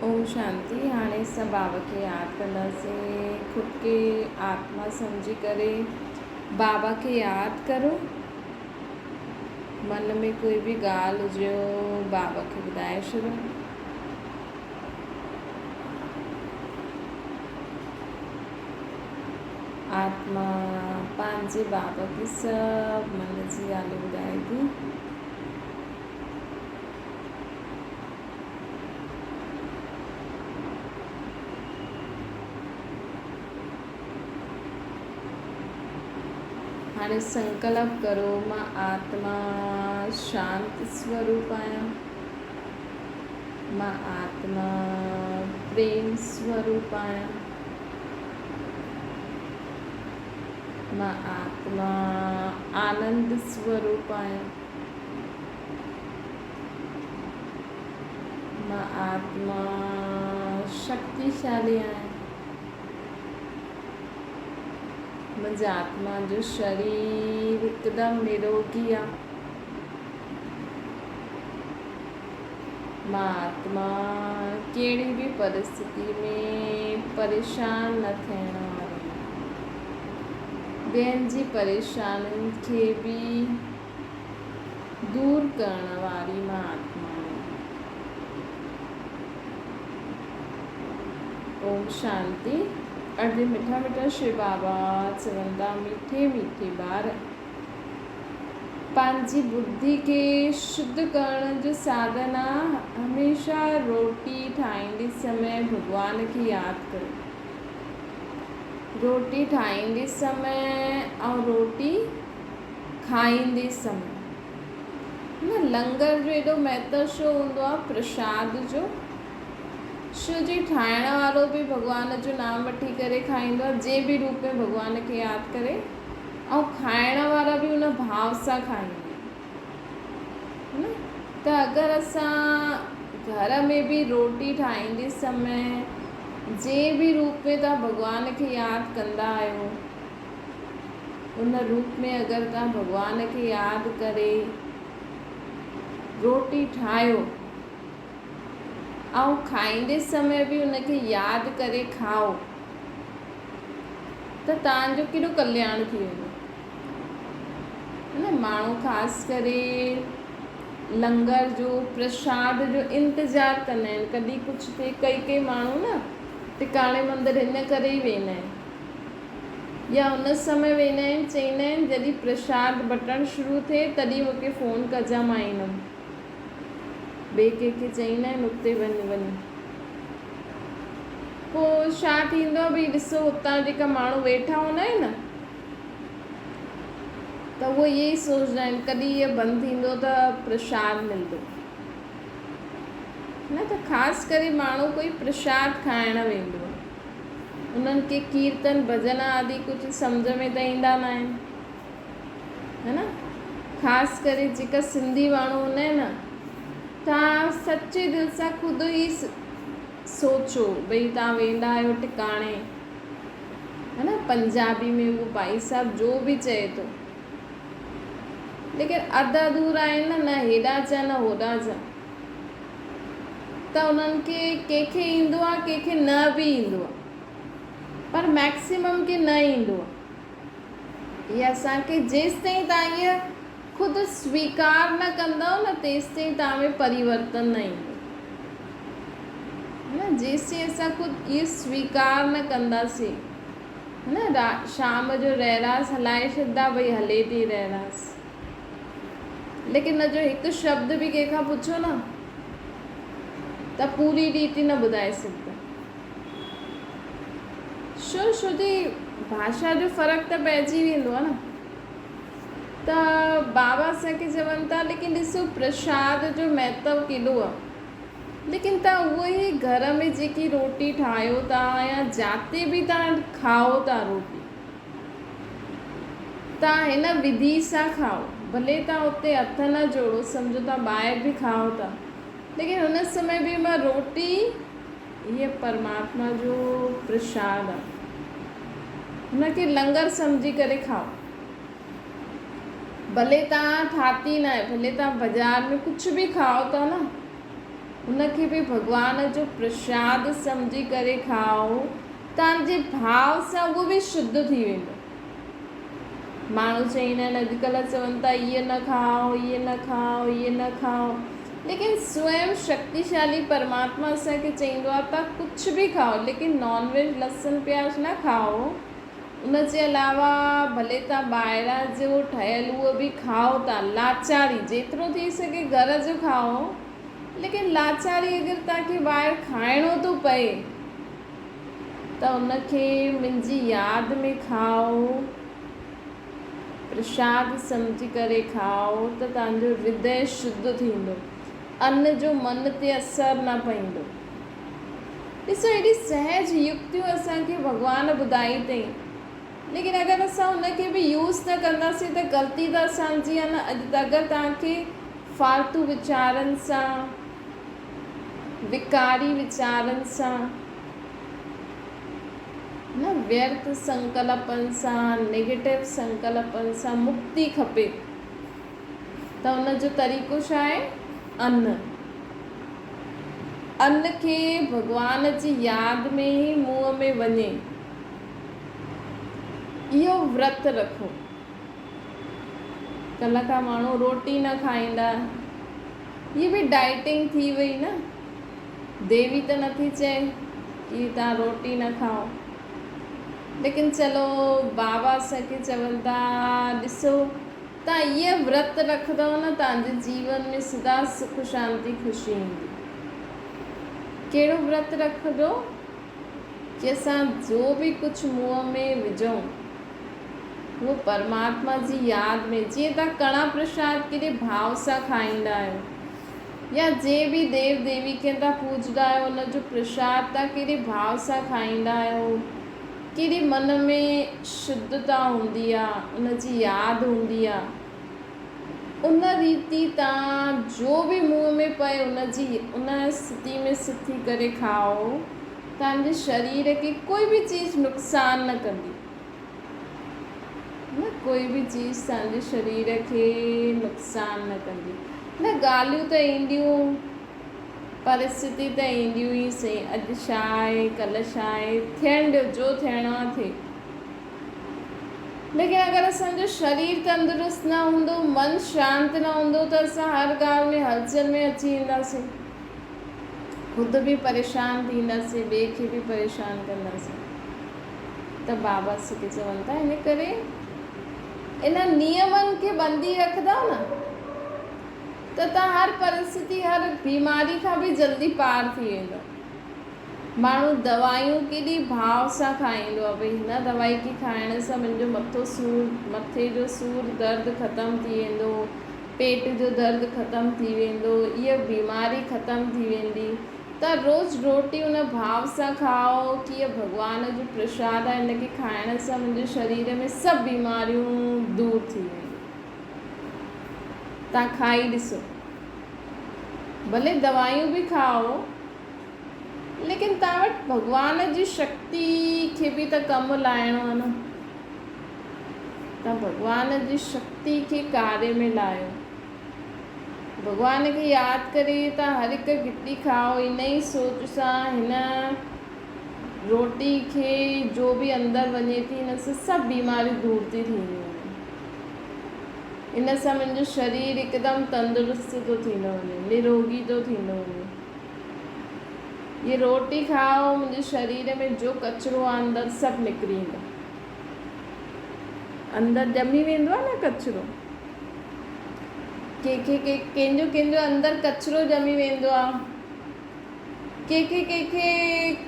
ओम शांति। हाणे असां बाबा खे यादि कंदासीं। ख़ुदि खे आत्मा सम्झी करे बाबा खे यादि करो। मन में कोई बि ॻाल्हि हुजेव बाबा खे ॿुधाए छॾो। आत्मा पंहिंजे बाबा खे सभु मन जी ॻाल्हियूं ॿुधाए थी। हाणे संकल्प करो, मां आत्मा शांति स्वरूप आहियां। मां आत्मा प्रेम स्वरूप आहियां। मां आत्मा आनंद स्वरूप आहियां। मां आत्मा शक्तिशाली आहियां। मुंहिंजे आत्मा जो शरीर हिकदमि निरोगी आहे। मां आत्मा कहिड़ी बि परिस्थिति में परेशान न थियण वारी आहे। ॿियनि जी परेशानियुनि खे बि दूर करण वारी मां आत्मा आहियां। ओम शांति। अॼु मिठा मिठा श्री बाबा चवनि था, मीठे मीठे ॿार पंहिंजी बुद्धि खे शुद्ध करण जो साधन आहे। हमेशह रोटी ठाहींदे समय भॻवान खे यादि करो। रोटी ठाहींदे समय ऐं रोटी खाईंदे समय न लंगर जो एॾो महत्व छो हूंदो आहे, प्रसाद जो। छो जे ठाहिण वारो बि भॻवान जो नाम वठी करे खाईंदो आहे, जे बि रूप में भॻवान खे यादि करे, ऐं खाइण वारा बि उन भाव सां खाईंदा आहिनि। त अगरि असां घर में बि रोटी ठाहींदे समय जे बि रूप में तव्हां भॻवान खे यादि कंदा आहियो, उन रूप में अगरि तव्हां भॻवान खे यादि करे रोटी ठाहियो ऐं खाईंदे समय बि उनखे यादि करे खाओ, त तव्हांजो केॾो कल्याण थी वेंदो है न। माण्हू ख़ासि करे लंगर जो प्रसाद जो इंतज़ारु कंदा आहिनि। कॾहिं कुझु थिए, कई माण्हू न टिकाणे मंदरु हिन करे ई वेंदा आहिनि, या उन समय वेंदा आहिनि, चवंदा आहिनि जॾहिं प्रसाद बटणु शुरू थिए तॾहिं मूंखे फ़ोन कजां, मां ईंदमि। ॿिए कंहिंखे चवंदा आहिनि उते वञी पोइ छा थींदो आहे भई ॾिसो, हुतां जेका माण्हू वेठा हूंदा आहिनि न, त उहो इहे ई सोचंदा आहिनि कॾहिं इहो बंदि थींदो त प्रसाद मिलंदो न। त ख़ासि करे माण्हू कोई प्रसाद खाइण वेंदो आहे, उन्हनि खे कीर्तन भॼन आदि कुझु सम्झ में त ईंदा न आहिनि, है न। ख़ासि करे जेका सिंधी माण्हू हूंदा आहिनि न, तव्हां सचे दिलि सां ख़ुदि ई सोचो भई तव्हां वेंदा आहियो टिकाणे, है न। पंजाबी में उहो भाई साहब जो बि चए थो, लेकिन अधु अधूरा आहिनि न हेॾा जा न होॾा जा। त उन्हनि खे कंहिंखे ईंदो आहे, कंहिंखे न बि ईंदो आहे, पर मैक्सिमम खे न ईंदो आहे। इहा असांखे जेसि ताईं तव्हां इहा ख़ुदि स्वीकार न कंदव न, तेसि ताईं तव्हां में परिवर्तन न ईंदो न। जेसि ताईं असां ख़ुदि इहो स्वीकार न कंदासीं, है न। शाम जो रहरास हलाए छॾंदा, भई हले थी रहरास, लेकिन न जो हिकु शब्द बि कंहिंखां पुछो न त पूरी रीति न ॿुधाए सघंदा। छो जी भाषा जो फ़र्क़ु त पइजी वेंदो आहे न। त बाबा असांखे चवनि था, लेकिन ॾिसो प्रसाद जो महत्व केॾो आहे। लेकिन तव्हां उहो ई घर में जेकी रोटी ठाहियो था या जिते बि तव्हां खाओ था रोटी, तव्हां हिन विधि सां खाओ। भले तव्हां उते हथ न जोड़ो, सम्झो तव्हां ॿाहिरि बि खाओ था, लेकिन हुन समय बि मां रोटी इहे परमात्मा जो प्रसाद आहे, हुनखे लंगर सम्झी करे खाओ। भले तव्हां ठाती न आहे, भले तव्हां बाज़ारि में कुझु बि खाओ था न, उनखे बि भॻवान जो प्रसाद सम्झी करे खाओ। तव्हांजे भाव सां उहो बि शुद्ध थी वेंदो। माण्हू चईंदा आहिनि अॼुकल्ह चवनि था इहे न खाओ, इहे न खाओ, इहे न खाओ, लेकिन स्वयं शक्तिशाली परमात्मा असांखे चईंदो आहे तव्हां कुझु बि खाओ, लेकिन नॉनवेज लहसुन प्याज न खाओ। उनजे अलावा भले तव्हां ॿाहिरां जो ठहियलु उहो बि खाओ था, लाचारी जेतिरो थी सघे घर जो खाओ, लेकिन लाचारी अगरि तव्हांखे ॿाहिरि खाइणो थो पए त उनखे मुंहिंजी यादि में खाओ, प्रसाद सम्झी करे खाओ त तव्हांजो हृदय शुद्ध थींदो, अन्न जो मन ते असरु न पवंदो। ॾिसो एॾी सहज युक्तियूं असांखे भॻवान ॿुधाई अथई, लेकिन अगरि असां उनखे बि यूज़ न कंदासीं त ग़लती त असांजी आहे न। अगरि तव्हांखे फालतू वीचारनि सां, विकारी वीचारनि सां, न व्यर्थ संकल्पनि सां, नेगेटिव संकल्पनि सां मुक्ति खपे त उनजो तरीक़ो छा आहे? अन्न। अन्न खे भॻवान जी यादि में ई मुंहं में वञे, इहो व्रत रखो। कल्ह खां माण्हू रोटी न खाईंदा, इहा बि डाइटिंग थी वई न। देवी त नथी चए कि तव्हां रोटी न खाओ, लेकिन चलो बाबा असांखे चवनि था ॾिसो तव्हां इहे व्रत रखंदव न तव्हांजे जीवन में सदा सुख शांति ख़ुशी ईंदी। कहिड़ो व्रत रखंदो? कि असां जो बि कुझु मुंहं में विझूं उहो परमात्मा जी यादि में, जीअं तव्हां कणा प्रसाद केॾे भाव सां खाईंदा आहियो, या जे बि देव देवी खे तव्हां पूॼंदा आहियो उनजो प्रसाद तव्हां केॾे भाव सां खाईंदा आहियो, केॾी मन में शुद्धता हूंदी आहे, उनजी यादि हूंदी आहे, उन रीति तव्हां जो बि मुंहं में पए उन स्थिति में सिथी करे खाओ। तव्हांजे शरीर खे कोई बि चीज़ नुक़सान न कंदी, न कोई बि चीज़ तव्हांजे शरीर खे नुक़सान न कंदी। न ॻाल्हियूं त ईंदियूं, परिस्थिति त ईंदियूं ई सही, अॼु छा आहे कल्ह छा आहे, थियण ॾियो जो थियणो आहे थिए। लेकिन अगरि असांजो शरीर तंदुरुस्त न हूंदो, मन शांति न हूंदो त असां हर ॻाल्हि में हलचल में अची वेंदासीं, ख़ुदि बि परेशान थींदासीं, ॿिए खे बि परेशान कंदासीं। त बाबा असांखे चवनि था इन करे इन नियमनि खे ॿंधी रखंदव न त तव्हां हर परिस्थिति, हर बीमारी खां बि जल्दी पार थी वेंदो। माण्हू दवायूं केॾी भाव सां खाईंदो आहे, भई हिन दवाई खे खाइण सां मुंहिंजो मथे जो सूर दर्द ख़तमु थी वेंदो, पेट जो दर्द ख़तमु थी वेंदो, इहा बीमारी ख़तमु थी वेंदी। त रोज़ु रोटी उन भाव सां खाओ कि इहा भॻवान जो प्रसाद आहे, हिनखे खाइण सां मुंहिंजे शरीर में सभु बीमारियूं दूर थी वेंदियूं। तव्हां खाई ॾिसो, भले दवायूं बि खाओ, लेकिन तव्हां वटि भॻवान जी शक्ति खे बि त कमु लाइणो आहे न। तव्हां भॻवान जी शक्ति खे कार्य में लायो, भॻवान खे यादि करे तव्हां हर हिकु गिटी खाओ इन ई सोच सां, हिन रोटी खे जो बि अंदरि वञे थी हिन सां सभु बीमारियूं दूर थी थींदियूं, इन सां मुंहिंजो शरीर हिकदमि तंदुरुस्त थो थींदो वञे, निरोगी थो थींदो वञे। ये रोटी खाओ, मुंहिंजे शरीर में जो कचिरो आहे अंदरि सभु निकिरी ईंदो, अंदरि ॼमी वेंदो आहे न कचिरो। कंहिंजो अंदरि कचिरो ॼमी वेंदो आहे, कंहिंखे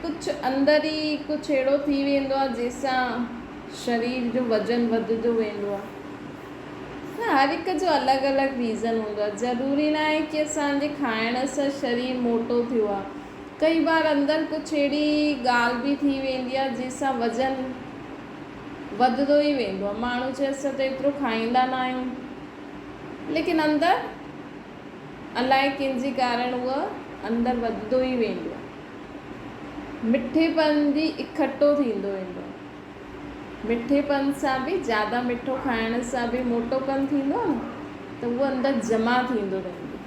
कुझु अंदरि ई कुझु अहिड़ो थी वेंदो आहे जंहिंसां शरीर जो वज़न वधंदो वेंदो आहे। हर हिक जो अलॻि अलॻि रीज़न हूंदो आहे, ज़रूरी न आहे कि असांजे खाइण सां शरीर मोटो थियो आहे। कई बार अंदरि कुझु अहिड़ी ॻाल्हि बि थी वेंदी आहे जंहिंसां वज़न वधंदो ई वेंदो आहे। माण्हू चए असां त एतिरो खाईंदा न आहियूं, लेकिन अंदरि अलाए कंहिंजे कारण उहा अंदरि वधंदो ई वेंदो आहे। मिठेपन जी इकठो थींदो वेंदो आहे, मिठेपन सां बि ज़्यादा मिठो खाइण सां बि मोटोपन थींदो आहे न, त उहो अंदरि जमा थींदो रहंदो।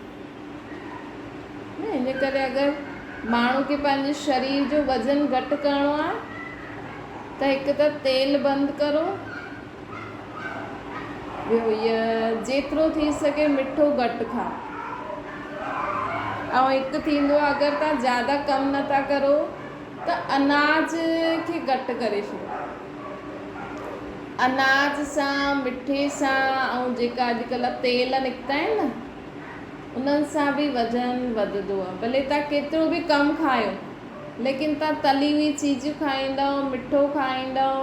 न इन करे अगरि माण्हू खे पंहिंजे शरीर जो वज़न घटि करिणो आहे त हिकु त तेल बंदि करो, ॿियो इहा जेतिरो थी सघे मिठो घटि खाओ। ऐं हिकु थींदो आहे अगरि तव्हां ज़्यादा कमु नथा करो त अनाज खे घटि करे छॾियो। अनाज सां, मिठे सां ऐं जेका अॼुकल्ह तेल निकिता आहिनि न उन्हनि सां बि वज़न वधंदो आहे। भले तव्हां केतिरो बि कमु खायो लेकिन तव्हां तली हुई चीज़ खाईंदव, मिठो खाईंदव,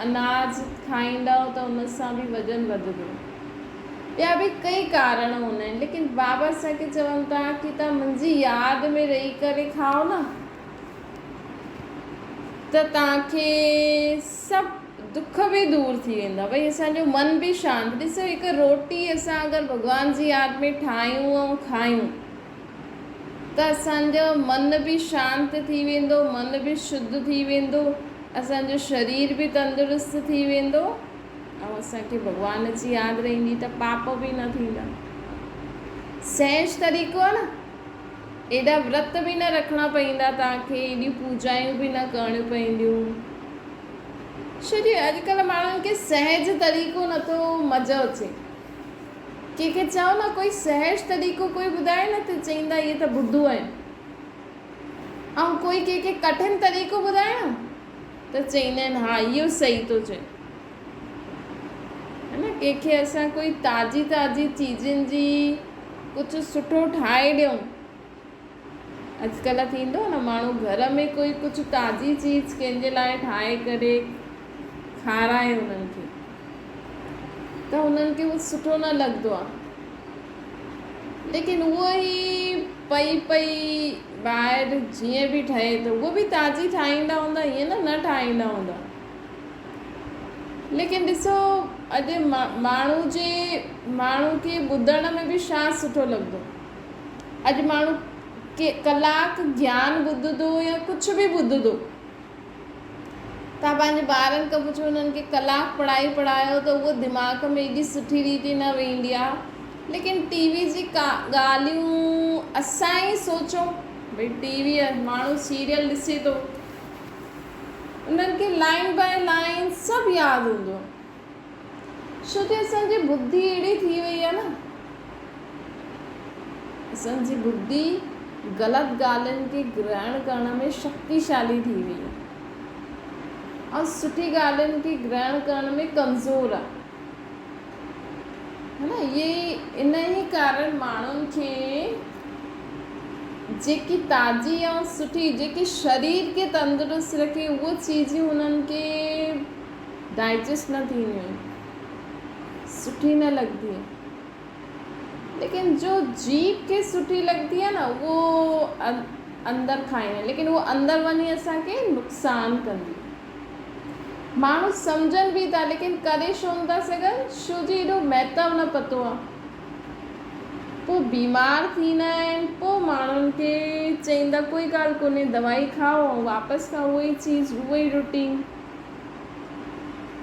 अनाज खाईंदव त उन सां बि वज़न वधंदो। ॿिया बि कई कारण हूंदा आहिनि, लेकिन बाबा असांखे चवनि था कि तव्हां मुंहिंजी यादि में रही करे खाओ न त तव्हांखे सभु दुख बि दूरि थी वेंदा। भई असांजो मन बि शांति। ॾिसो हिकु रोटी असां अगरि भॻवान जी यादि में ठाहियूं ऐं खायूं त असांजो मन बि शांति थी वेंदो, मन बि शुद्ध थी वेंदो, असांजो शरीर बि तंदुरुस्त थी वेंदो ऐं असांखे भॻवान जी यादि रहंदी त पाप बि न थींदा। सहज तरीक़ो आहे न, एॾा व्रत बि न रखणा पवंदा तव्हांखे, एॾियूं पूजायूं बि न करणियूं पवंदियूं। छो जो अॼुकल्ह माण्हुनि खे सहज तरीक़ो नथो मज़ो अचे। कंहिंखे चओ न कोई सहज तरीक़ो कोई ॿुधाए न त चईंदा इहे त ॿुधो आहे, ऐं कोई कंहिंखे कठिन तरीक़ो ॿुधाए न त चईंदा आहिनि हा इहो सही थो चए, है न। कंहिंखे असां कोई ताज़ी ताज़ी चीज़ुनि जी कुझु सुठो ठाहे ॾियूं। अॼुकल्ह थींदो न माण्हू घर में कोई कुझु ताज़ी चीज़ कंहिंजे लाइ ठाहे करे खाराए उन्हनि खे त उन्हनि खे उहो सुठो न लॻंदो आहे। लेकिन उहो ई पई ॿाहिरि जीअं बि ठहे त उहो बि ताज़ी ठाहींदा हूंदा, ईअं न ठाहींदा हूंदा। लेकिन ॾिसो अॼु माण्हू खे ॿुधण में बि छा सुठो लॻंदो। अॼु माण्हू के कलाक ज्ञान ॿुधंदो या कुझु बि ॿुधंदो। तव्हां पंहिंजे ॿारनि खां पुछो उन्हनि खे कलाक पढ़ायो त उहो दिमाग़ में एॾी सुठी रीति न वेंदी आहे। लेकिन टीवी जी ॻाल्हियूं असां ई सोचूं, भई टीवी माण्हू सीरियल ॾिसे थो, उन्हनि खे लाइन बाय लाइन सभु यादि हूंदो। छो जो असांजी बुद्धि अहिड़ी थी वई आहे न, असांजी बुद्धि ग़लति ॻाल्हियुनि खे ग्रहण करण में शक्तिशाली थी वई आहे और सुठी ॻाल्हियुनि खे ग्रहण करण में कमज़ोर आहे, है न। ये इन ई कारण माण्हुनि खे जेकी ताज़ी ऐं सुठी जेकी शरीर खे तंदुरुस्त रखे उहे चीज़ूं उन्हनि खे डाइजेस्ट न थींदियूं आहिनि, सुठी न लॻंदी आहे। लेकिन जो जीभ खे सुठी लॻंदी आहे न उहो अंदरि खाईंदा, लेकिन उहो अंदरि वञी असांखे नुक़सानु कंदी। माण्हू सम्झनि बि था लेकिन करे छो नथा सघनि, छो जो एॾो महत्व न पतो आहे। पोइ बीमार थींदा आहिनि, पोइ माण्हुनि खे चईंदा कोई ॻाल्हि कोन्हे, दवाई खाओ ऐं वापसि खाओ उहा ई चीज़ उहा ई रूटीन।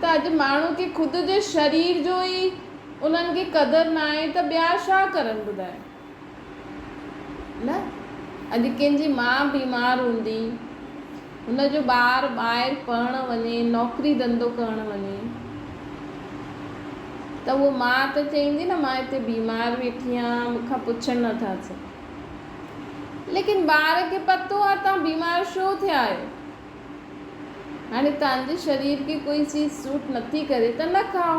त अॼु माण्हू खे ख़ुदि जे शरीर जो ई उन्हनि खे क़दुरु न आहे त ॿिया छा करनि ॿुधाए न। अॼु कंहिंजी माउ बीमार हूंदी, हुनजो ॿार ॿाहिरि पढ़णु वञे, नौकिरी धंधो करणु वञे त उहो माउ त चईंदी न मां हिते बीमार वेठी आहियां, मूंखां पुछणु नथा अचनि। लेकिन ॿार खे पतो आहे तव्हां बीमार छो थिया आहियो, हाणे तव्हांजे शरीर खे कोई चीज़ सूट नथी करे त न खाओ,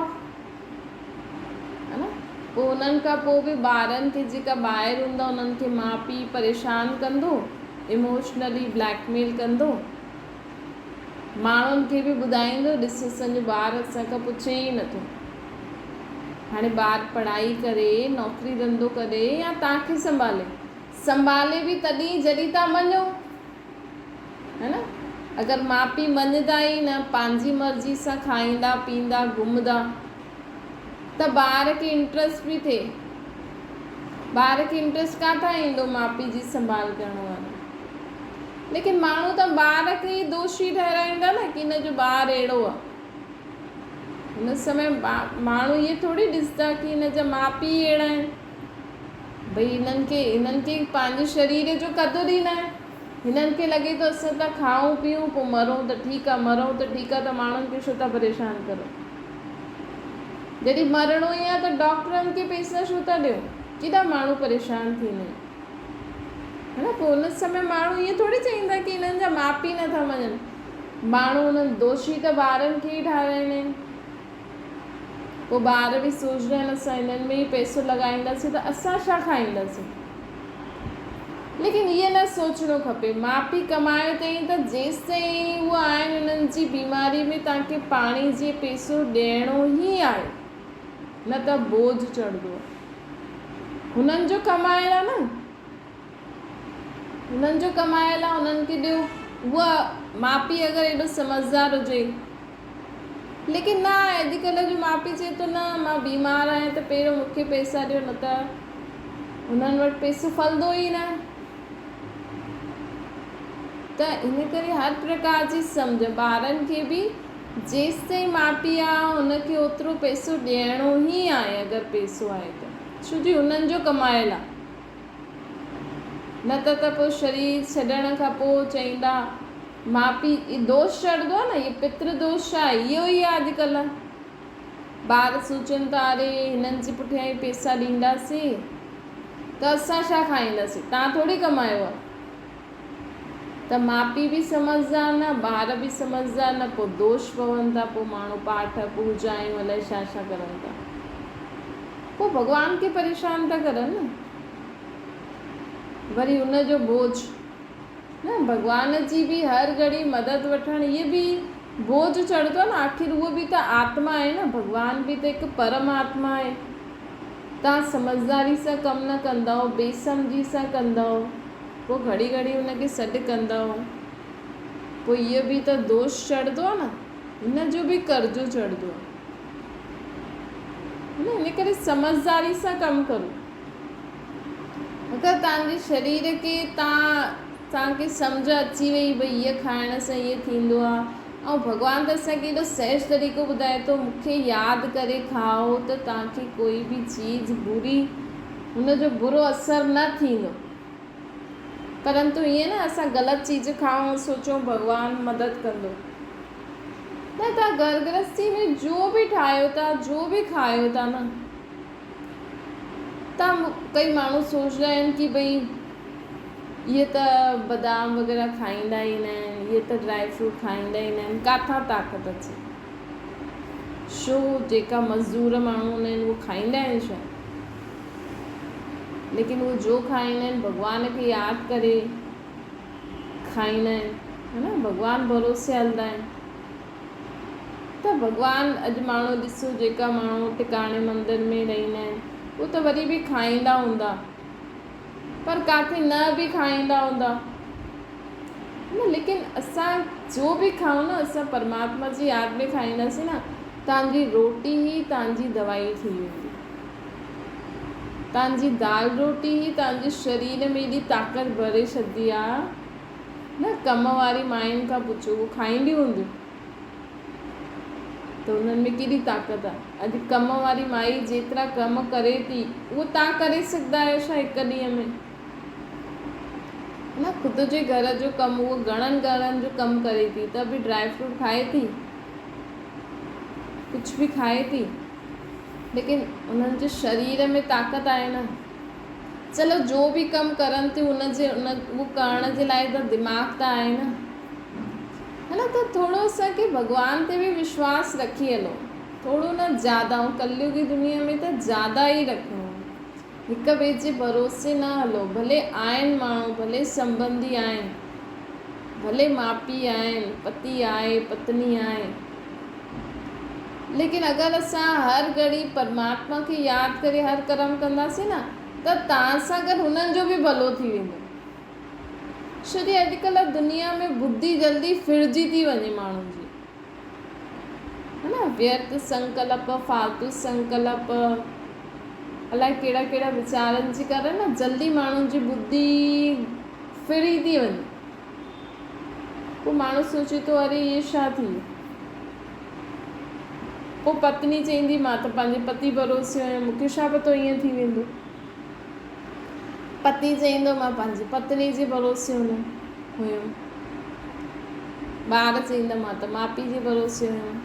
है न। पोइ उन्हनि खां पोइ बि ॿारनि खे जेका ॿाहिरि हूंदा उन्हनि खे माउ पीउ परेशान कंदो, इमोशनली ब्लैकमेल कंदो, माण्हुनि खे बि ॿुधाईंदो ॾिस असांजो ॿार असांखां पुछे ई नथो। हाणे ॿारु पढ़ाई करे, नौकिरी धंधो करे या तव्हांखे संभाले बि तॾहिं जॾहिं तव्हां मञो, है न। अगरि माउ पीउ मञंदा ई न, पंहिंजी मर्ज़ी सां खाईंदा पींदा घुमंदा त ॿार खे इंट्रस्ट बि थिए। ॿार खे इंट्रस्ट किथां ईंदो माउ पीउ जी संभाल करण वारो। लेकिन माण्हू त ॿार खे ई दोषी ठहिराईंदा न कि हिन जो ॿारु अहिड़ो आहे। हिन समय माण्हू इहे थोरी ॾिसंदा कि हिन जा माउ पीउ अहिड़ा आहिनि, भई हिननि खे पंहिंजे शरीर जो क़दुरु ई न आहे। हिननि खे लॻे थो असां था खाऊं पीऊं पोइ मरूं त ठीकु आहे, मरूं त ठीकु आहे, त माण्हुनि खे छो था परेशान करो। जॾहिं मरणो ई आहे त डॉक्टरनि खे पैसा छो था ॾियो, केॾा माण्हू परेशान थींदा आहिनि, है न। पोइ उन समय माण्हू ईअं थोरी चईंदा की हिननि जा माउ पीउ नथा मञनि। माण्हू उन्हनि दोषी त ॿारनि खे ई ठाराईंदा आहिनि। पोइ ॿार बि सोचंदा आहिनि असां हिननि में ई पैसो लॻाईंदासीं त असां छा खाईंदासीं। लेकिन इहे न सोचणो खपे। माउ पीउ कमायो अथई त जेसि ताईं उहे आहिनि उन्हनि जी बीमारी में तव्हांखे पाणी जी पैसो ॾियणो ई आहे, न त बोझ चढ़ंदो आहे। हुननि जो कमायल आहे न, हुननि जो कमायल आहे, हुननि खे ॾियो। उहा माउ पीउ अगरि एॾो समझदार हुजे, लेकिन न आहे। अॼुकल्ह जो माउ पीउ चए थो न मां बीमार आहियां त पहिरियों मूंखे पैसा ॾियो, न त हुननि वटि पैसो फलंदो ई न। त इन करे हर प्रकार जी सम्झ ॿारनि खे बि जेसि ताईं माउ पीउ आहे हुनखे ओतिरो पैसो ॾियणो ई आहे, अगरि पैसो आहे त, छो जो हुननि जो कमायल आहे। न त पोइ शरीर छॾण खां पोइ चईंदा माउ पीउ दोष चढ़ंदो आहे न, इहो पितृ दोष आहे, इहो ई आहे अॼुकल्ह। ॿार सोचनि था अरे हिननि जे पुठियां ई पैसा ॾींदासीं त असां छा खाईंदासीं, तव्हां थोरी कमायो आहे। त माउ पीउ बि समझदार न, ॿार बि समझदार न, पोइ दोष पवनि था, पोइ माण्हू पाठ पूजायूं अलाए छा छा करनि था, पोइ भॻवान खे परेशान था करनि न। वरी हुनजो बोझ न, भॻवान जी बि हर घड़ी मदद वठणु इहे बि बोझ चढ़ंदो आहे न। आख़िर उहो बि त आत्मा आहे न, भॻवान बि त हिकु परमात्मा आहे। तव्हां समझदारी सां कमु न कंदव, बेसमझी सां कंदव, पोइ घड़ी घड़ी हुनखे सॾु कंदव, पोइ इहो बि त दोष चढ़ंदो आहे न, हिन जो बि कर्ज़ो चढ़ंदो आहे न। इन करे समझदारी सां कमु करो। अगरि तव्हांजे शरीर खे तव्हांखे सम्झ अची वई भई हीअ खाइण सां ईअं थींदो आहे, ऐं भॻवान त असांखे एॾो सहज तरीक़ो ॿुधाए थो, मूंखे यादि करे खाओ त तव्हांखे कोई बि चीज़ बुरी, हुनजो बुरो असरु न थींदो। परंतु ईअं न असां ग़लति चीज़ खाऊं, सोचूं भॻवान मदद कंदो। न, तव्हां घर गृहस्थी में जो बि ठाहियो था, जो बि खायो था न, तव्हां कई माण्हू सोचंदा आहिनि की भई इहे त बादाम वग़ैरह खाईंदा ई न आहिनि, इहे त ड्राई फ्रूट खाईंदा ई न आहिनि, किथां ताक़त अचे। छो जेका मज़दूर माण्हू हूंदा आहिनि उहे खाईंदा आहिनि छा? लेकिन उहे जो खाईंदा आहिनि भॻवान खे यादि करे खाईंदा आहिनि, है न, भॻवान भरोसे हलंदा आहिनि। त भॻवान अॼु माण्हू ॾिसो, जेका माण्हू टिकाणे मंदर में रहंदा आहिनि उहे त वरी बि खाईंदा हूंदा, पर किथे न बि खाईंदा हूंदा न। लेकिन असां जो बि खाऊं न, असां परमात्मा जी यादि में खाईंदासीं न, तव्हांजी रोटी ई तव्हांजी दवाई थी वेंदी। तव्हांजी दाल रोटी ई तव्हांजे शरीर में एॾी ताक़त भरे छॾंदी आहे न। कम वारी मायुनि खां पुछो, उहे खाईंदियूं हूंदियूं त उन्हनि में केॾी ताक़त आहे। अॼु कम वारी माई जेतिरा कम करे थी उहो तव्हां करे सघंदा आहियो छा हिकु ॾींहं में? न, ख़ुदि जे घर जो कमु उहो घणनि घरनि जो कमु करे थी त बि ड्राई फ्रूट खाए थी, कुझु बि खाए थी, लेकिन उन्हनि जे शरीर में ताक़त आहे न। चलो जो बि कमु करनि थियूं उहो करण जे लाइ त दिमाग़ त आहे न, है न। त थोरो असांखे भॻवान ते बि विश्वास रखी हलो, थोरो न ज़्यादा। ऐं कलयुगी दुनिया में त ज़्यादा ई रखिणो, हिक ॿिए जे भरोसे न हलो। भले आहिनि माण्हू, भले संबंधी आहिनि, भले माउ पीउ आहिनि, पति आहे, पत्नी आहे, लेकिन अगरि असां हर घड़ी परमात्मा खे यादि करे हर कर्म कंदासीं न, त तव्हां सां गॾु हुननि जो बि भलो थी वेंदो। छो जो अॼुकल्ह दुनिया में बुद्धि जल्दी फिरजी थी वञे माण्हुनि जी, है न। व्यर्थ संकल्प, फालतू संकल्प, अलाए कहिड़ा कहिड़ा वीचारनि जे करे न जल्दी माण्हुनि जी बुद्धि फिरी थी वञे। पोइ माण्हू सोचे थो अरे इहे छा थी वियो। पोइ पत्नी चईंदी मां त पंहिंजे पति भरोसे आहियां, मूंखे छा पतो ईअं थी वेंदो। पति चईंदो मां पंहिंजी पत्नी जे भरोसे हुयमि, ॿार चईंदा मां त माउ पीउ जे भरोसे हुयमि,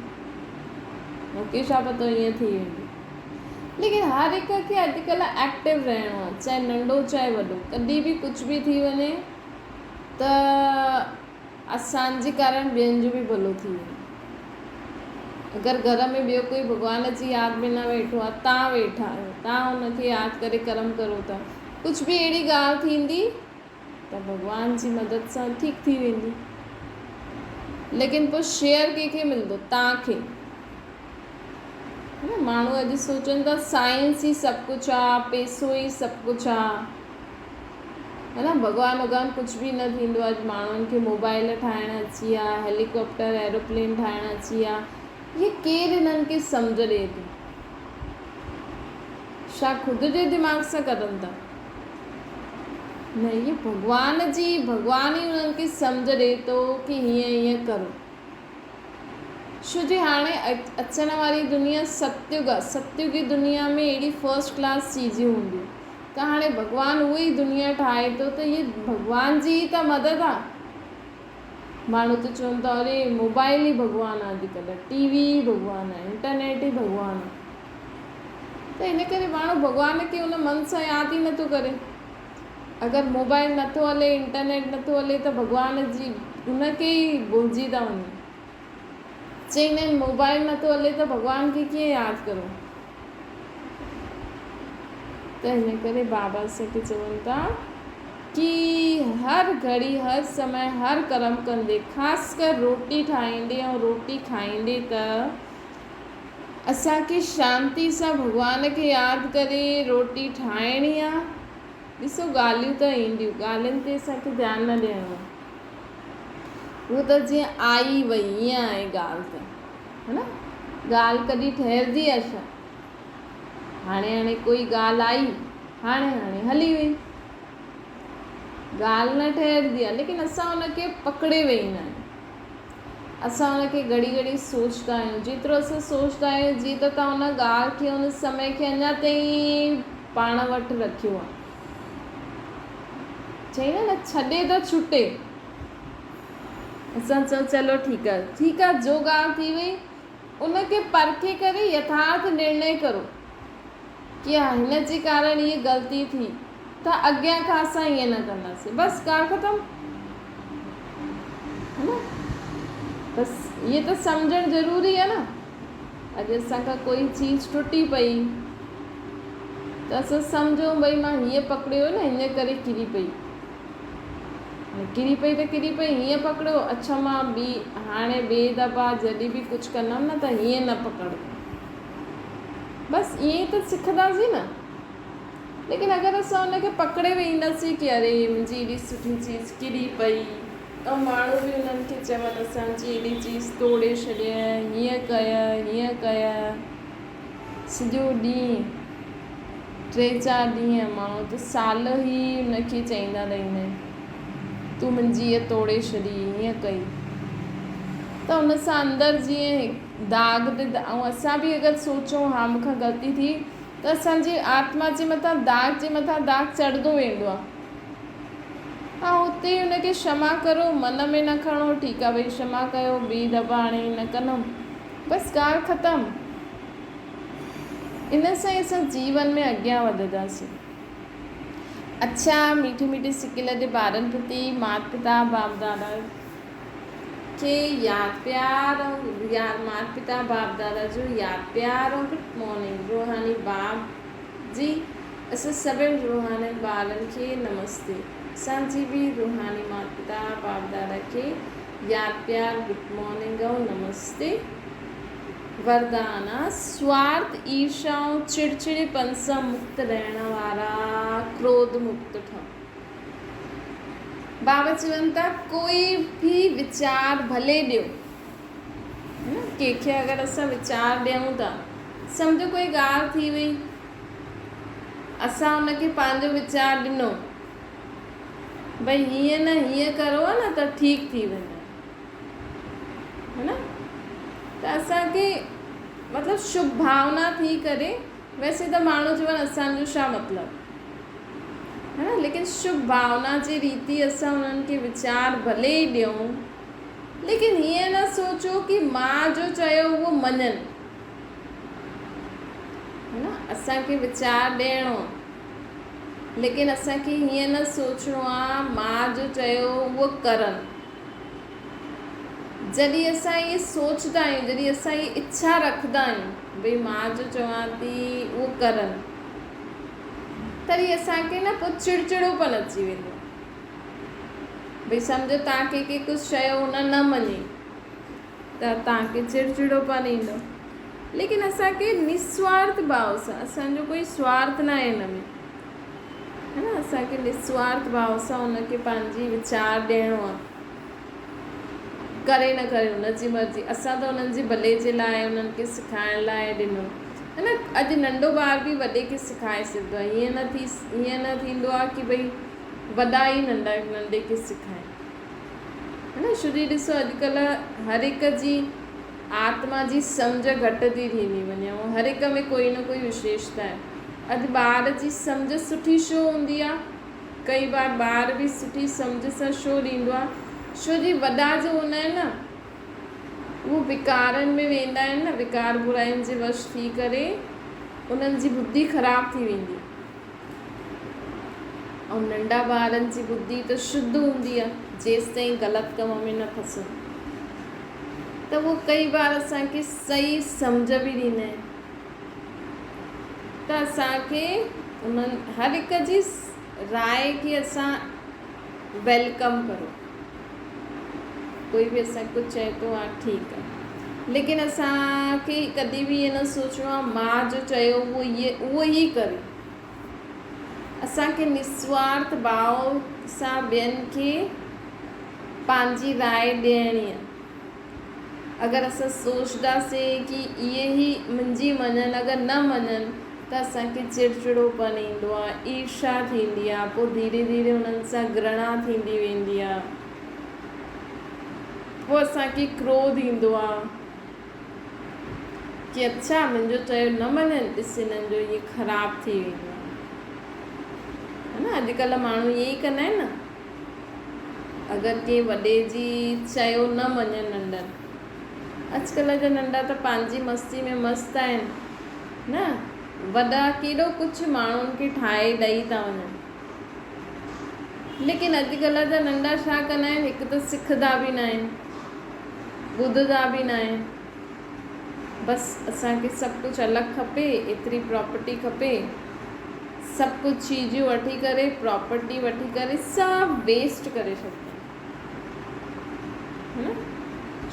मूंखे छा पतो ईअं थी वेंदी। लेकिन हर हिक खे अॼुकल्ह एक्टिव रहणो आहे, चाहे नंढो चाहे वॾो, कॾहिं बि कुझु बि थी वञे त असांजे कारण ॿियनि जो बि भलो थी वञे। अगरि घर में ॿियो कोई भॻवान जी यादि में न वेठो आहे, तव्हां वेठा आहियो, तव्हां हुनखे यादि करे कर्म करो था, कुझु बि अहिड़ी ॻाल्हि थींदी त भॻवान जी मदद सां ठीकु थी वेंदी। लेकिन पोइ शेयर कंहिंखे मिलंदो? तव्हांखे। है न, माण्हू अॼु सोचनि था साइंस ई सभु कुझु आहे, पैसो ई सभु कुझु आहे, है न, भॻवान वॻवान कुझु बि न थींदो। अॼु माण्हुनि खे मोबाइल ठाहिण अची विया, हेलीकॉप्टर एरोप्लेन ठाहिण अची विया, इहे केरु हिननि खे सम्झ ॾिए थो? छा ख़ुदि जे दिमाग़ सां करनि था? न, इहे भॻवान ई उन्हनि खे सम्झ ॾिए थो कि हीअं हीअं करो। छो जे हाणे अचण वारी दुनिया सतयुग आहे, सतयुगी दुनिया में अहिड़ी फर्स्ट क्लास चीज़ूं हूंदियूं, त हाणे भॻवानु उहा ई दुनिया ठाहे थो त इहे भॻवान जी त मदद आहे। माण्हू त चवनि था अरे मोबाइल ई भॻवानु आहे, अॼुकल्ह टीवी ई भॻवानु आहे, इंटरनेट ई भॻवानु आहे। त इन करे माण्हू भॻवान खे उन मन सां यादि ई नथो करे। अगरि मोबाइल नथो हले, इंटरनेट नथो हले त भॻवान जी उनखे ई भुलिजी था वञनि। चईंदा आहिनि मोबाइल नथो हले त भॻवान खे कीअं यादि करो? त हिन करे बाबा असांखे चवनि था कि हर घड़ी हर समय हर कर्म कंदे, ख़ासि कर रोटी ठाहींदे ऐं रोटी खाईंदे त असांखे शांती सां भॻवान खे यादि करे रोटी ठाहिणी आहे। ॾिसो ॻाल्हियूं त ईंदियूं, ॻाल्हियुनि ते असांखे ध्यानु न ॾियणो आहे, उहो त जीअं आई वई ईअं आहे ॻाल्हि त, है न, ॻाल्हि कॾहिं ठहिरंदी आहे छा? हाणे कोई ॻाल्हि आई, हाणे हली वई, ॻाल्हि न ठहिरंदी आहे। लेकिन असां हुनखे पकड़े वेहींदा आहियूं, असां हुनखे घड़ी घड़ी सोचंदा आहियूं। जेतिरो असां सोचंदा आहियूं जीअं त तव्हां हुन ॻाल्हि खे, हुन समय खे अञा ताईं पाण वटि रखियो आहे। चईंदा न, छॾे त छुटे। असां चओ चलो ठीकु आहे, जो ॻाल्हि थी वई उनखे परखे करे यथार्थ निर्णय करो कि हिन जे कारण इहा ग़लती थी, त अॻियां खां असां ईअं न कंदासीं, बसि ॻाल्हि ख़तमु, है न। बसि इहे त सम्झणु ज़रूरी आहे न। अॼु असांखां कोई चीज़ टुटी पई त असां सम्झूं भई मां हीअं पकड़ियो न, हिन करे किरी पई, किरी पई हीअं पकड़ियो, अच्छा मां हाणे ॿिए दफ़ा जॾहिं बि कुझु कंदमि न त हीअं न पकड़ो, बसि ईअं ई त सिखंदासीं न। लेकिन अगरि असां हुनखे पकड़े वेहींदासीं कि अरे मुंहिंजी एॾी सुठी चीज़ किरी पई, ऐं माण्हू बि उन्हनि खे चवनि असांजी एॾी चीज़ तोड़े छॾियं, हीअं कया, सॼो ॾींहुं 3-4 ॾींहं माण्हू त साल ई उनखे चईंदा रहंदा आहिनि तूं मुंहिंजी हीअ तोड़े छॾी, हीअं कई, त हुन सां अंदरि जीअं दाग ते ऐं असां बि अगरि सोचूं हा मूंखां ग़लती थी त असांजी आत्मा जे मथां दाग जे मथां दाग चढ़ंदो वेंदो आहे। हा, हुते ई हुनखे क्षमा करो, मन में न खणो, ठीकु आहे भई क्षमा कयो, ॿी दफ़ा हाणे न कंदमि, बसि ॻाल्हि ख़तमु। इन सां ई असां जीवन में अॻियां वधंदासीं। अच्छा, मीठी मीठी सिकी लॻे ॿारनि प्रति माता पिता बाप दादा के यादि प्यार ऐं माता पिता बाप दादा जो यादि प्यार ऐं गुड मॉर्निंग। रूहानी बाप जी असां सभिनि रूहानी ॿारनि खे नमस्ते। असांजी बि रूहानी माता पिता बाप दादा खे यादि प्यार गुड मॉर्निंग ऐं नमस्ते। वरदान: स्वार्थ, ईर्ष्या ऐं चिड़चिड़ेपन सां मुक्त रहण वारा क्रोध मुक्त ठहो। बाबा चवनि था कोई बि वीचार भले ॾियो, कंहिंखे अगरि असां वीचार ॾियूं था, सम्झो कोई ॻाल्हि थी वई, असां हुनखे पंहिंजो वीचार ॾिनो भई हीअं न हीअं करो आहे न त ठीकु थी वेंदो, है न। त असांखे मतिलबु शुभ भावना थी करे, वैसे त माण्हू चवनि असांजो छा मतिलबु, है ना। लेकिन शुभ भावना जी रीति असां उन्हनि खे वीचार भले ई ॾियूं, लेकिन हीअं न सोचो कि मां जो चयो उहो मञनि, है ना। असांखे वीचार ॾियणो, लेकिन असांखे हीअं न सोचणो आहे मां जो चयो उहो करनि। जॾहिं असां इहे सोचंदा आहियूं, जॾहिं असां इहे इच्छा रखंदा आहियूं भई मां जो चवां थी उहो करनि, तॾहिं असांखे न पोइ चिड़चिड़ोपन अची वेंदो। भई सम्झो तव्हां कंहिंखे कुझु चयो हुन न मञी त तव्हांखे चिड़चिड़ोपन ईंदो। लेकिन असांखे निस्वार्थ भाव सां, असांजो कोई स्वार्थ न आहे हिन में, है ना। असांखे निस्वार्थ भाव सां हुनखे पंहिंजी वीचार ॾियणो आहे, करे न करे हुनजी मर्ज़ी। असां त हुननि जी भले जे लाइ उन्हनि खे सेखारण लाइ ॾिनो, है न। अॼु नंढो ॿार बि वॾे खे सेखारे सघंदो आहे। हीअं न थींदो आहे कि भई वॾा ई नंढे खे सेखारनि, है न। छो जो ॾिसो अॼुकल्ह हर हिक जी आत्मा जी सम्झ घटि थी थींदी वञे, ऐं हर हिक में कोई न कोई विशेषता आहे। अॼु ॿार जी सम्झ सुठी छो हूंदी आहे, कई बार ॿार बि सुठी सम्झ सां छो ॾींदो आहे, छो जी वॾा जो हूंदा आहिनि न, उहो विकारनि में वेंदा आहिनि न, विकार बुराइनि जे वश थी करे उन्हनि जी बुद्धि ख़राबु थी वेंदी। ऐं नंढा ॿारनि जी बुद्धि त शुद्ध हूंदी आहे, जेसि ताईं ग़लति कम में न फसनि, त उहो कई बार असांखे सही सम्झ बि ॾींदा आहिनि। त असांखे उन्हनि हर हिक जी राय खे असां वेलकम करो। कोई बि असांखे कुझु चए थो, हा ठीकु आहे, लेकिन असांखे कॾहिं बि इहो न सोचणो आहे मां जो चयो उहो ई करे। असांखे निस्वार्थ भाव सां ॿियनि खे पंहिंजी राय ॾियणी आहे। अगरि असां सोचंदासीं कि इहे ई मुंहिंजी मञनि, अगरि न मञनि त असांखे चिड़चिड़ोपन ईंदो आहे, ईर्ष्या थींदी आहे, पोइ धीरे धीरे उन्हनि सां घृणा थींदी वेंदी आहे, पोइ असांखे क्रोध ईंदो आहे कि अच्छा मुंहिंजो चयो न मञनि, ॾिस हिननि जो इहे ख़राबु थी वेंदो आहे, है न। अॼुकल्ह माण्हू ईअं ई कंदा आहिनि न। अगरि कंहिं वॾे जी चयो न मञनि नंढनि, अॼुकल्ह जा नंढा त पंहिंजी मस्ती में मस्तु आहिनि न। वॾा केॾो कुझु माण्हुनि खे ठाहे ॾेई था वञनि, लेकिन अॼुकल्ह जा नंढा छा कंदा आहिनि, हिकु त सिखंदा बि न आहिनि, ॿुधंदा बि न आहिनि। बसि असांखे सभु कुझु अलॻि खपे, एतिरी प्रॉपर्टी खपे, सभु कुझु चीजूं वठी करे, प्रॉपर्टी वठी करे सभु वेस्ट करे छॾंदा आहिनि, है न।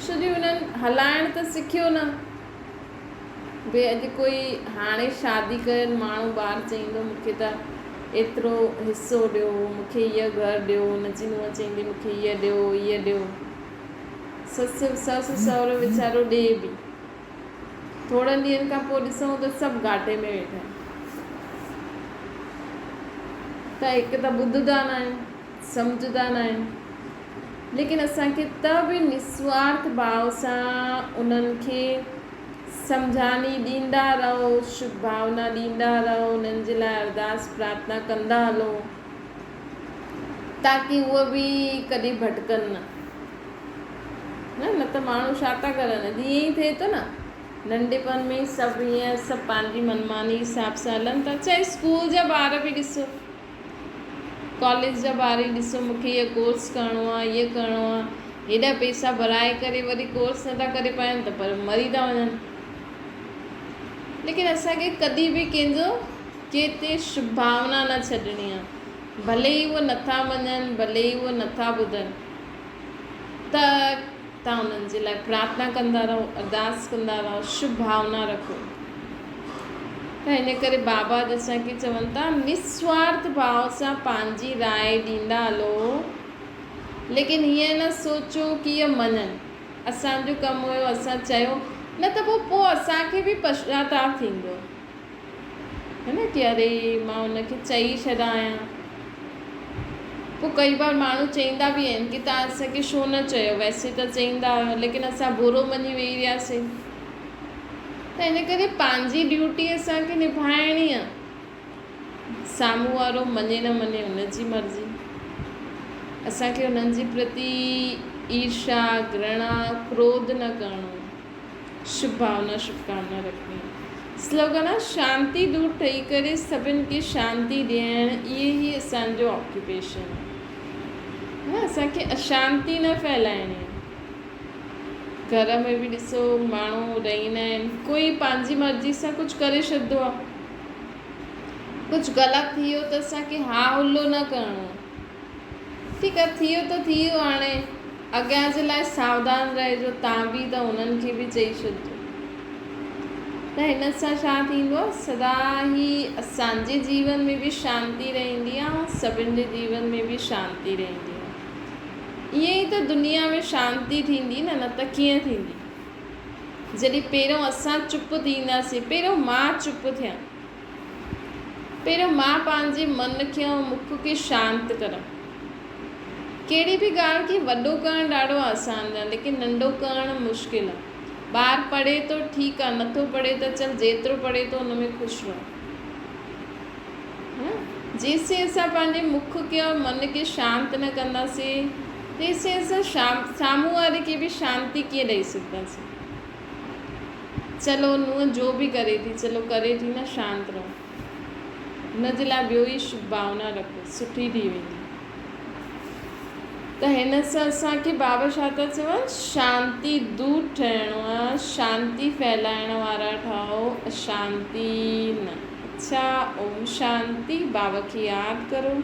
छो जो हुननि हलाइण त सिखियो न। भई अॼु कोई हाणे शादी कयल माण्हू ॿार चईंदो मूंखे त एतिरो हिसो ॾियो, मूंखे हीअ घरु ॾियो, हुनजी नूंहं चईंदी मूंखे हीअ ॾियो। ससु सहुरो वीचारो ॾिए बि, थोड़नि ॾींहंनि खां पोइ ॾिसूं त सभु घाटे में वेठा आहिनि। त हिकु त ॿुधंदा न आहिनि, सम्झंदा न आहिनि, लेकिन असांखे त बि निस्वार्थ भाव सां उन्हनि खे सम्झानी ॾींदा रहो, शुभ भावना ॾींदा रहो, उन्हनि जे लाइ अरदास प्रार्थना कंदा हलो, ताकी उहे बि कॾहिं भटकनि न त माण्हू छा था करनि। ईअं ई थिए थो न, नंढपण में सभु ईअं सभु पंहिंजी मनमानी हिसाब सां हलनि था। चाहे स्कूल जा ॿार बि ॾिसो, कॉलेज जा ॿार ई ॾिसो, मूंखे इहो कोर्स करिणो आहे, इहो करिणो आहे, हेॾा पैसा भराए करे वरी कोर्स नथा करे पाइनि त पर मरी था वञनि। लेकिन असांखे कॾहिं बि कंहिं ते शुभ भावना न छॾणी आहे, भले ई उहे नथा मञनि, भले ई उहे नथा ॿुधनि, त तव्हां उन्हनि जे लाइ प्रार्थना कंदा रहो, अरदास कंदा रहो, शुभ भावना रखो। त हिन करे बाबा असांखे चवनि था निस्वार्थ भाव सां पंहिंजी राय ॾींदा हलो, लेकिन हीअं न सोचो कि इहे मञनि, असांजो कमु हुयो असां चयो, न त पोइ असांखे बि पश्चाताप थींदो, है न, कि अरे मां हुनखे चई छॾा आहियां। पोइ कई बार माण्हू चईंदा बि आहिनि कि तव्हां असांखे छो न चयो, वैसे त चईंदा आहियो, लेकिन असां बुरो मञी वेही रहियासीं। त हिन करे पंहिंजी ड्यूटी असांखे निभाइणी आहे, साम्हूं वारो मञे न मञे उनजी मर्ज़ी। असांखे उन्हनि जे प्रति ईर्ष्या, घृणा, क्रोध न करणो, शुभ भावना, शुभकामना रखणी। स्लोगन आहे शांती दूर ठही करे सभिनि खे शांती ॾियणु, इहे ई असांजो ऑक्यूपेशन आहे। असांखे अशांती न फैलाइणी आहे। घर में बि ॾिसो माण्हू रहंदा आहिनि, कोई पंहिंजी मर्ज़ी सां कुझु करे छॾंदो आहे, कुझु ग़लति थी वियो त असांखे हा हुलो न करिणो। ठीकु आहे, थी वियो त थी वियो, हाणे अॻियां जे लाइ सावधान रहिजो तव्हां बि, त उन्हनि खे बि चई छॾिजो। त हिन सां छा थींदो आहे, सदा ई असांजे जीवन में बि शांती रहंदी आहे, सभिनि जे जीवन में बि शांती रहंदी आहे। ईअं ई त दुनिया में शांती थींदी न त कीअं थींदी। जॾहिं पहिरियों असां चुप थींदासीं, पहिरियों मां चुप थियां, पहिरियों मां पंहिंजे मन खे ऐं मुख खे शांति करां। कहिड़ी बि ॻाल्हि खे वॾो करणु ॾाढो आसान आहे, लेकिन नंढो करणु मुश्किल आहे। ॿार पढ़े थो ठीकु आहे, नथो पढ़े त चल जेतिरो पढ़े थो उन में ख़ुशि रहो। जेसिताईं असां पंहिंजे मुख खे और मन खे शांति न कंदासीं, तेसिताईं असां साम्हूं वारे खे बि शांती कीअं ॾेई सघंदासीं। चलो नूंहं जो बि करे थी, चलो करे थी न, शांति रहो, हुनजे लाइ ॿियो ई शुभ भावना रखो, सुठी थी वेंदी। त हिन सां असांखे बाबा छा था चवनि, शांती दूत ठहिणो आहे, शांती फैलाइण वारा ठहो, अशांती न। अच्छा, ओम शांति। बाबा खे यादि करो।